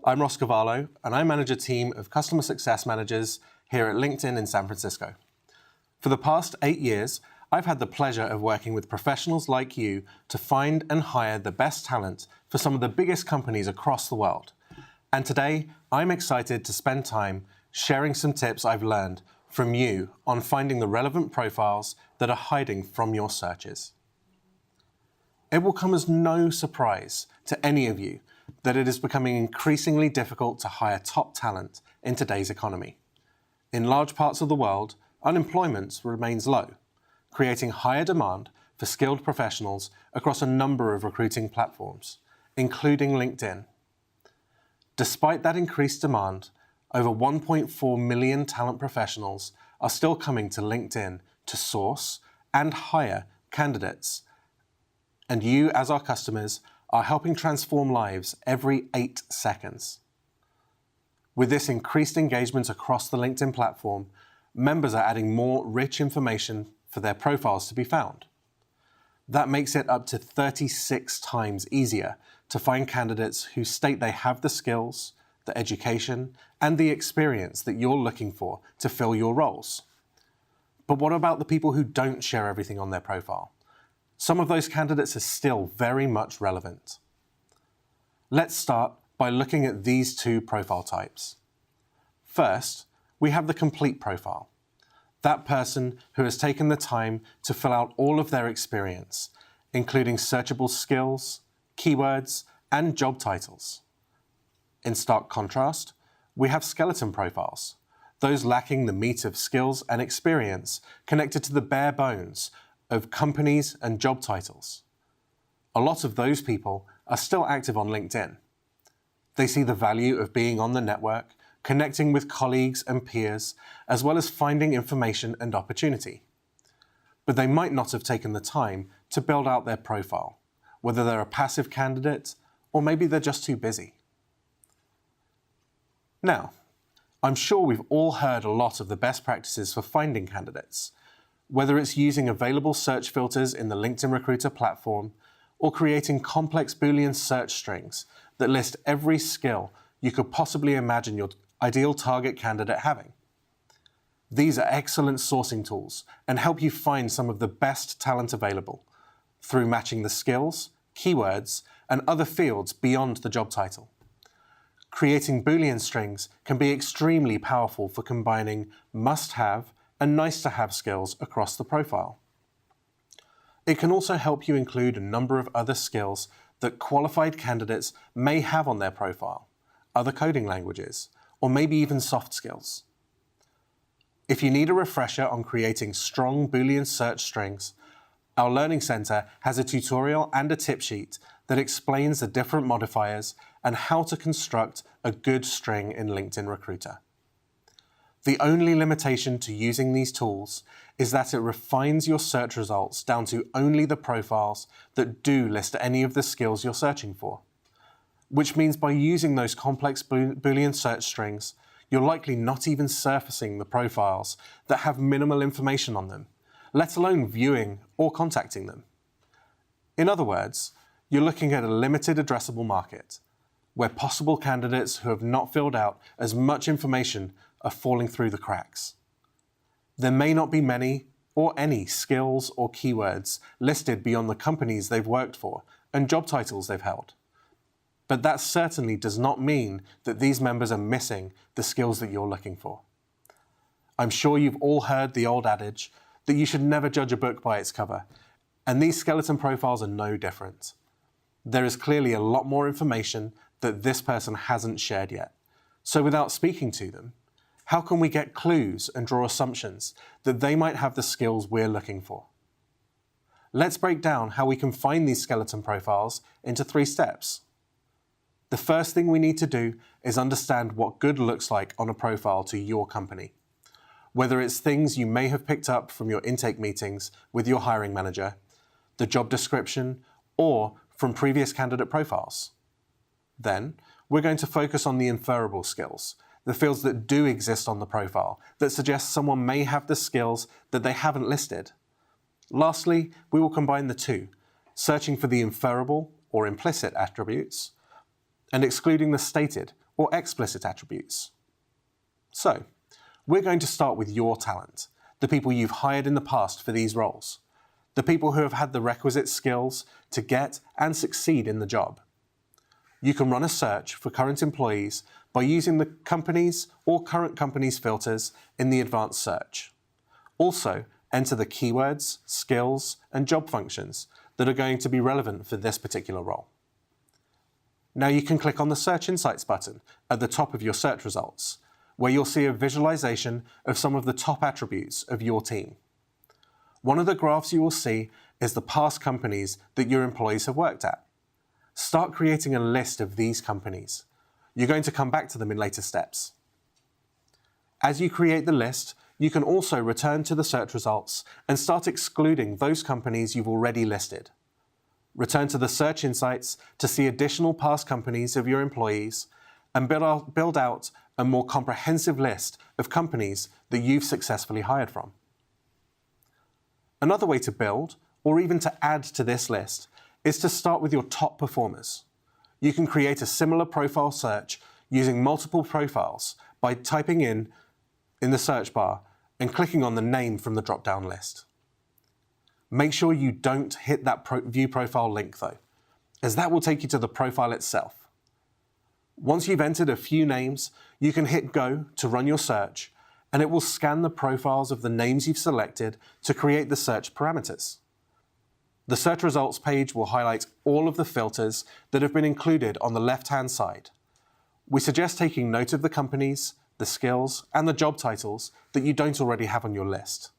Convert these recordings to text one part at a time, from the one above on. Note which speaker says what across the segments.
Speaker 1: I'm Ross Cavallo, and I manage a team of customer success managers here at LinkedIn in San Francisco. For the past 8 years, I've had the pleasure of working with professionals like you to find and hire the best talent for some of the biggest companies across the world. And today, I'm excited to spend time sharing some tips I've learned from you on finding the relevant profiles that are hiding from your searches. It will come as no surprise to any of you that it is becoming increasingly difficult to hire top talent in today's economy. In large parts of the world, unemployment remains low, creating higher demand for skilled professionals across a number of recruiting platforms, including LinkedIn. Despite that increased demand, over 1.4 million talent professionals are still coming to LinkedIn to source and hire candidates. And you, as our customers, are helping transform lives every 8 seconds. With this increased engagement across the LinkedIn platform, members are adding more rich information for their profiles to be found. That makes it up to 36 times easier to find candidates who state they have the skills, the education, and the experience that you're looking for to fill your roles. But what about the people who don't share everything on their profile? Some of those candidates are still very much relevant. Let's start by looking at these two profile types. First, we have the complete profile. That person who has taken the time to fill out all of their experience, including searchable skills, keywords, and job titles. In stark contrast, we have skeleton profiles, those lacking the meat of skills and experience connected to the bare bones of companies and job titles. A lot of those people are still active on LinkedIn. They see the value of being on the network, connecting with colleagues and peers, as well as finding information and opportunity. But they might not have taken the time to build out their profile, whether they're a passive candidate or maybe they're just too busy. Now, I'm sure we've all heard a lot of the best practices for finding candidates, whether it's using available search filters in the LinkedIn Recruiter platform or creating complex Boolean search strings that list every skill you could possibly imagine your ideal target candidate having. These are excellent sourcing tools and help you find some of the best talent available through matching the skills, keywords, and other fields beyond the job title. Creating Boolean strings can be extremely powerful for combining must-have and nice-to-have skills across the profile. It can also help you include a number of other skills that qualified candidates may have on their profile, other coding languages, or maybe even soft skills. If you need a refresher on creating strong Boolean search strings, our Learning Center has a tutorial and a tip sheet that explains the different modifiers and how to construct a good string in LinkedIn Recruiter. The only limitation to using these tools is that it refines your search results down to only the profiles that do list any of the skills you're searching for. Which means by using those complex Boolean search strings, you're likely not even surfacing the profiles that have minimal information on them, let alone viewing or contacting them. In other words, you're looking at a limited addressable market, where possible candidates who have not filled out as much information are falling through the cracks. There may not be many or any skills or keywords listed beyond the companies they've worked for and job titles they've held. But that certainly does not mean that these members are missing the skills that you're looking for. I'm sure you've all heard the old adage that you should never judge a book by its cover, and these skeleton profiles are no different. There is clearly a lot more information that this person hasn't shared yet. So without speaking to them, how can we get clues and draw assumptions that they might have the skills we're looking for? Let's break down how we can find these skeleton profiles into 3 steps. The first thing we need to do is understand what good looks like on a profile to your company. Whether it's things you may have picked up from your intake meetings with your hiring manager, the job description, or from previous candidate profiles. Then, we're going to focus on the inferable skills, the fields that do exist on the profile that suggest someone may have the skills that they haven't listed. Lastly, we will combine the two, searching for the inferable or implicit attributes and excluding the stated or explicit attributes. So, we're going to start with your talent, the people you've hired in the past for these roles, the people who have had the requisite skills to get and succeed in the job. You can run a search for current employees by using the companies or current companies filters in the advanced search. Also, enter the keywords, skills, and job functions that are going to be relevant for this particular role. Now you can click on the Search Insights button at the top of your search results, where you'll see a visualization of some of the top attributes of your team. One of the graphs you will see is the past companies that your employees have worked at. Start creating a list of these companies. You're going to come back to them in later steps. As you create the list, you can also return to the search results and start excluding those companies you've already listed. Return to the Search Insights to see additional past companies of your employees and build out a more comprehensive list of companies that you've successfully hired from. Another way to build, or even to add to this list, is to start with your top performers. You can create a similar profile search using multiple profiles by typing in the search bar and clicking on the name from the drop-down list. Make sure you don't hit that View Profile link though, as that will take you to the profile itself. Once you've entered a few names, you can hit Go to run your search, and it will scan the profiles of the names you've selected to create the search parameters. The search results page will highlight all of the filters that have been included on the left-hand side. We suggest taking note of the companies, the skills, and the job titles that you don't already have on your list.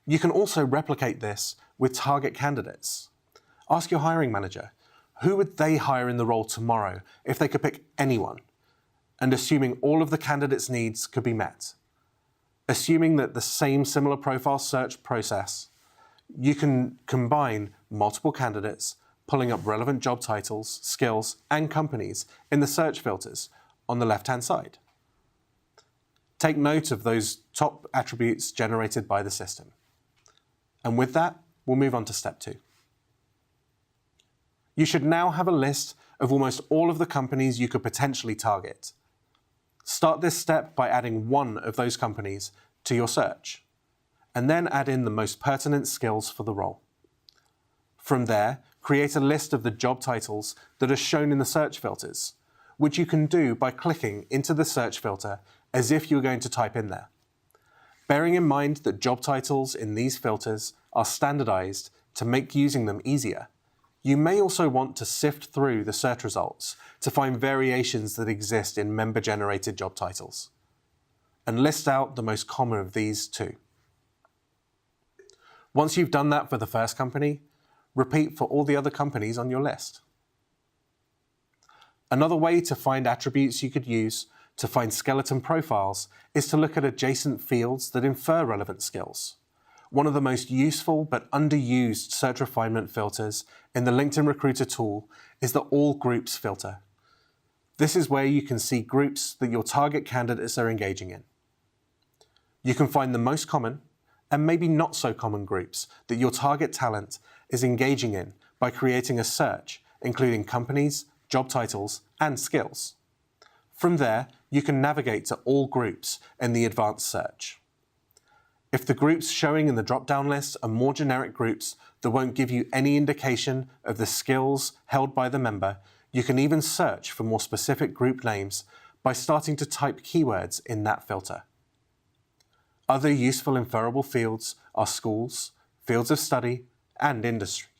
Speaker 1: You can also replicate this with target candidates. Ask your hiring manager, who would they hire in the role tomorrow if they could pick anyone? And assuming all of the candidates' needs could be met. Assuming that the same similar profile search process, you can combine multiple candidates, pulling up relevant job titles, skills, and companies in the search filters on the left-hand side. Take note of those top attributes generated by the system. And with that, we'll move on to step 2. You should now have a list of almost all of the companies you could potentially target. Start this step by adding one of those companies to your search, and then add in the most pertinent skills for the role. From there, create a list of the job titles that are shown in the search filters, which you can do by clicking into the search filter as if you're going to type in there. Bearing in mind that job titles in these filters are standardized to make using them easier, you may also want to sift through the search results to find variations that exist in member-generated job titles, and list out the most common of these too. Once you've done that for the first company, repeat for all the other companies on your list. Another way to find attributes you could use to find skeleton profiles is to look at adjacent fields that infer relevant skills. One of the most useful but underused search refinement filters in the LinkedIn Recruiter tool is the All Groups filter. This is where you can see groups that your target candidates are engaging in. You can find the most common and maybe not so common groups that your target talent is engaging in by creating a search including companies, job titles, and skills. From there, you can navigate to all groups in the advanced search. If the groups showing in the drop-down list are more generic groups that won't give you any indication of the skills held by the member, you can even search for more specific group names by starting to type keywords in that filter. Other useful inferable fields are schools, fields of study, and industry.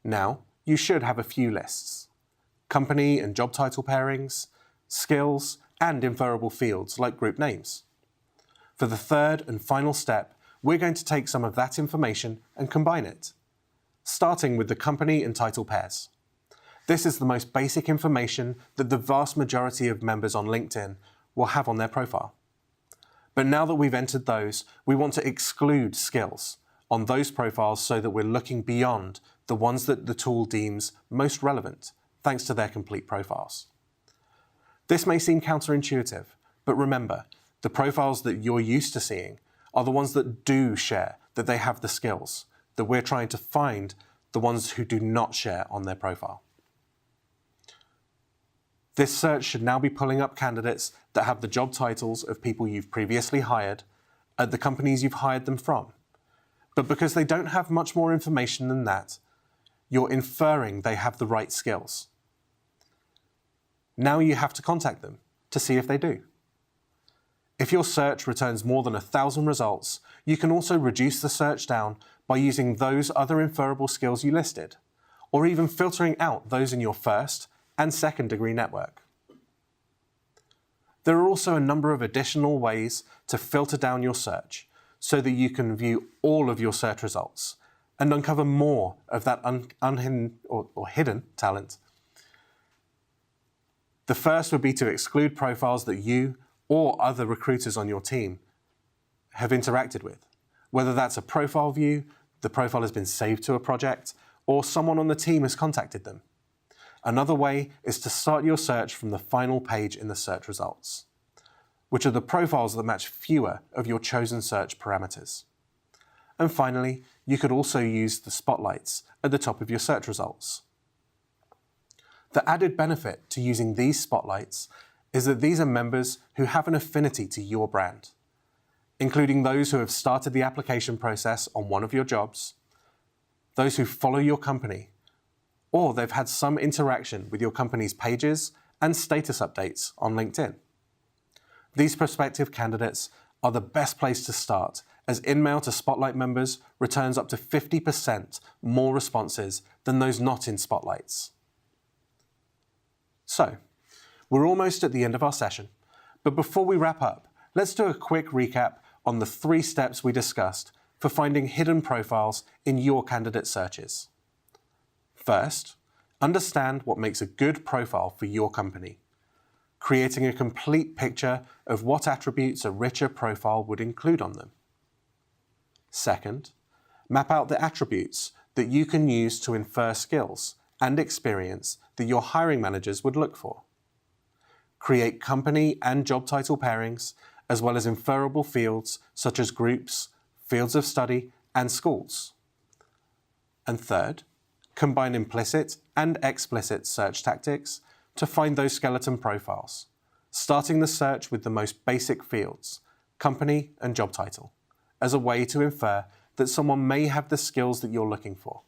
Speaker 1: Now, you should have a few lists: company and job title pairings, skills, and inferable fields like group names. For the third and final step, we're going to take some of that information and combine it, starting with the company and title pairs. This is the most basic information that the vast majority of members on LinkedIn will have on their profile. But now that we've entered those, we want to exclude skills on those profiles so that we're looking beyond the ones that the tool deems most relevant, thanks to their complete profiles. This may seem counterintuitive, but remember, the profiles that you're used to seeing are the ones that do share that they have the skills, that we're trying to find the ones who do not share on their profile. This search should now be pulling up candidates that have the job titles of people you've previously hired at the companies you've hired them from. But because they don't have much more information than that, you're inferring they have the right skills. Now you have to contact them to see if they do. If your search returns more than 1,000 results, you can also reduce the search down by using those other inferable skills you listed, or even filtering out those in your first and second degree network. There are also a number of additional ways to filter down your search so that you can view all of your search results and uncover more of that unhidden or hidden talent. The first would be to exclude profiles that you or other recruiters on your team have interacted with. Whether that's a profile view, the profile has been saved to a project, or someone on the team has contacted them. Another way is to start your search from the final page in the search results, which are the profiles that match fewer of your chosen search parameters. And finally, you could also use the spotlights at the top of your search results. The added benefit to using these spotlights is that these are members who have an affinity to your brand, including those who have started the application process on one of your jobs, those who follow your company, or they've had some interaction with your company's pages and status updates on LinkedIn. These prospective candidates are the best place to start, as InMail to Spotlight members returns up to 50% more responses than those not in Spotlights. So, we're almost at the end of our session, but before we wrap up, let's do a quick recap on the 3 steps we discussed for finding hidden profiles in your candidate searches. First, understand what makes a good profile for your company, creating a complete picture of what attributes a richer profile would include on them. Second, map out the attributes that you can use to infer skills and experience that your hiring managers would look for. Create company and job title pairings, as well as inferable fields such as groups, fields of study, and schools. And third, combine implicit and explicit search tactics to find those skeleton profiles, starting the search with the most basic fields, company and job title, as a way to infer that someone may have the skills that you're looking for.